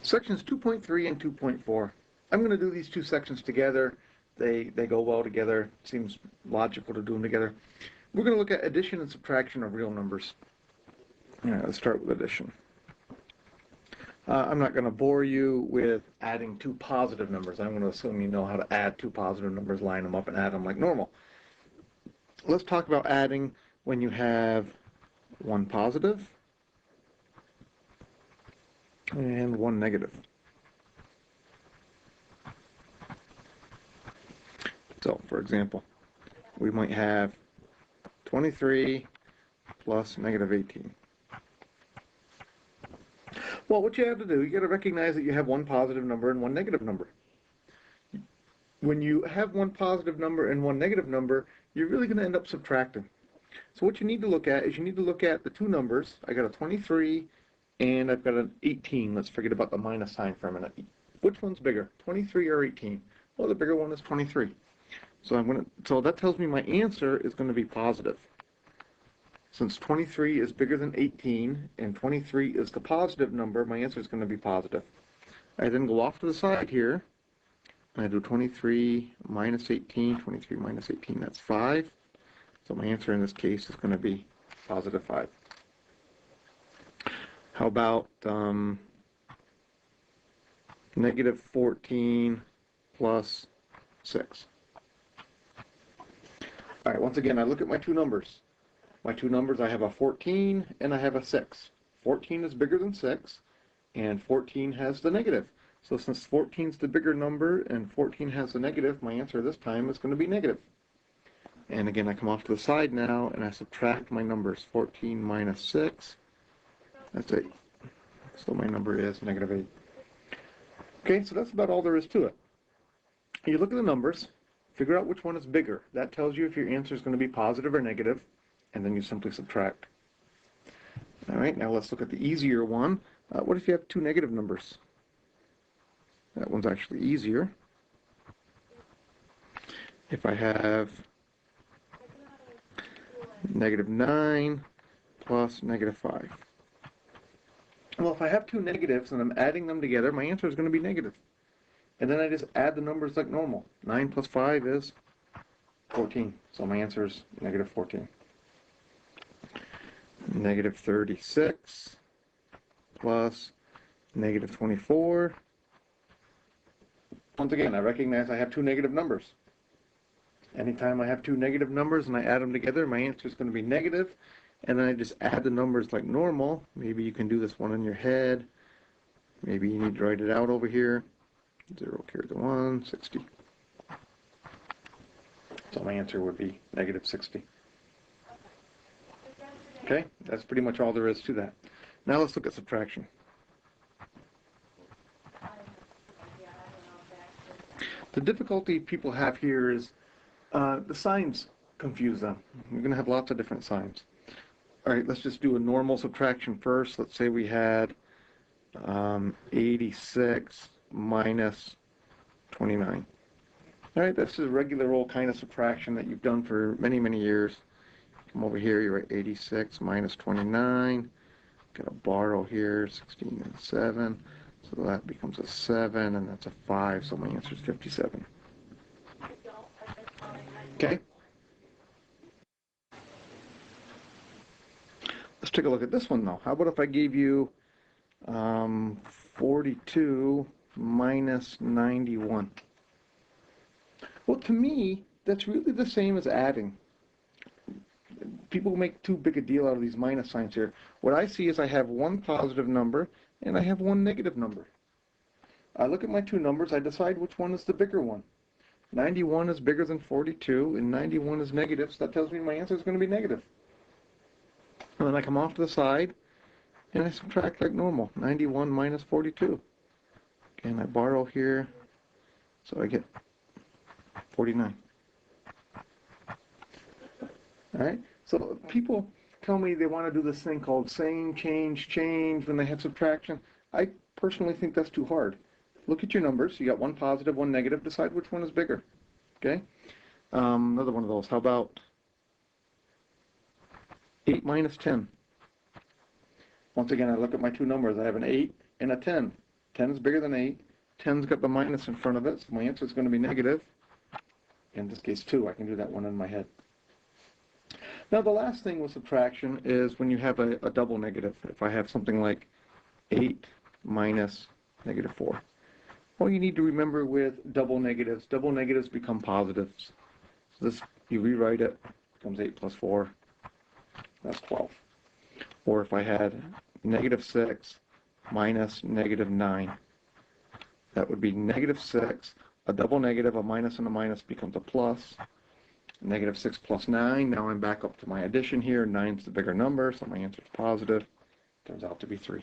Sections 2.3 and 2.4. I'm going to do these two sections together. They go well together. It seems logical to do them together. We're going to look at addition and subtraction of real numbers. All right, let's start with addition. I'm not going to bore you with adding two positive numbers. I'm going to assume you know how to add two positive numbers, line them up, and add them like normal. Let's talk about adding when you have one positive and one negative. So, for example, we might have 23 plus negative 18. Well, what you have to do, you got to recognize that you have one positive number and one negative number. When you have one positive number and one negative number, you're really going to end up subtracting. So what you need to look at is you need to look at the two numbers. I got a 23 and I've got an 18. Let's forget about the minus sign for a minute. Which one's bigger, 23 or 18? Well, the bigger one is 23. So that tells me my answer is going to be positive. Since 23 is bigger than 18 and 23 is the positive number, my answer is going to be positive. I then go off to the side here and I do 23 minus 18. 23 minus 18, that's 5. So my answer in this case is going to be positive 5. How about negative 14 plus 6? All right, once again, I look at my two numbers. My two numbers, I have a 14 and I have a 6. 14 is bigger than 6, and 14 has the negative. So since 14 is the bigger number and 14 has the negative, my answer this time is going to be negative. And again, I come off to the side now and I subtract my numbers. 14 minus 6, that's 8. So my number is negative 8. Okay, so that's about all there is to it. You look at the numbers, figure out which one is bigger. That tells you if your answer is going to be positive or negative, and then you simply subtract. All right, now let's look at the easier one. What if you have two negative numbers? That one's actually easier. If I have negative 9 plus negative 5. Well, if I have two negatives and I'm adding them together, my answer is going to be negative. And then I just add the numbers like normal. 9 plus 5 is 14. So my answer is negative 14. Negative 36 plus negative 24. Once again, I recognize I have two negative numbers. Anytime I have two negative numbers and I add them together, my answer is going to be negative. And then I just add the numbers like normal. Maybe you can do this one in your head. Maybe you need to write it out over here. 0 carries a 1, 60. So my answer would be negative 60. Okay, that's pretty much all there is to that. Now let's look at subtraction. The difficulty people have here is the signs confuse them. You're going to have lots of different signs. All right, let's just do a normal subtraction first. Let's say we had 86 minus 29. All right, that's a regular old kind of subtraction that you've done for many, many years. Come over here, you write 86 minus 29. Got to borrow here, 16 and 7. So that becomes a 7, and that's a 5, so my answer is 57. Okay? Let's take a look at this one, though. How about if I gave you 42 minus 91? Well, to me, that's really the same as adding. People make too big a deal out of these minus signs here. What I see is I have one positive number and I have one negative number. I look at my two numbers, I decide which one is the bigger one. 91 is bigger than 42 and 91 is negative, so that tells me my answer is going to be negative. And then I come off to the side and I subtract like normal. 91 minus 42. And I borrow here, so I get 49. All right, so people tell me they want to do this thing called same, change, change when they have subtraction. I personally think that's too hard. Look at your numbers. You got one positive, one negative. Decide which one is bigger. Okay? Another one of those. How about 8 minus 10? Once again, I look at my two numbers. I have an 8 and a 10. 10 is bigger than 8. 10's got the minus in front of it, so my answer is going to be negative. In this case, 2. I can do that one in my head. Now, the last thing with subtraction is when you have a double negative. If I have something like 8 minus negative 4. Well, you need to remember with double negatives become positives. So this, you rewrite it, becomes 8 plus 4. That's 12. Or if I had negative 6 minus negative 9, that would be negative 6. A double negative, a minus and a minus becomes a plus. Negative 6 plus 9. Now I'm back up to my addition here. 9's the bigger number, so my answer is positive. Turns out to be 3.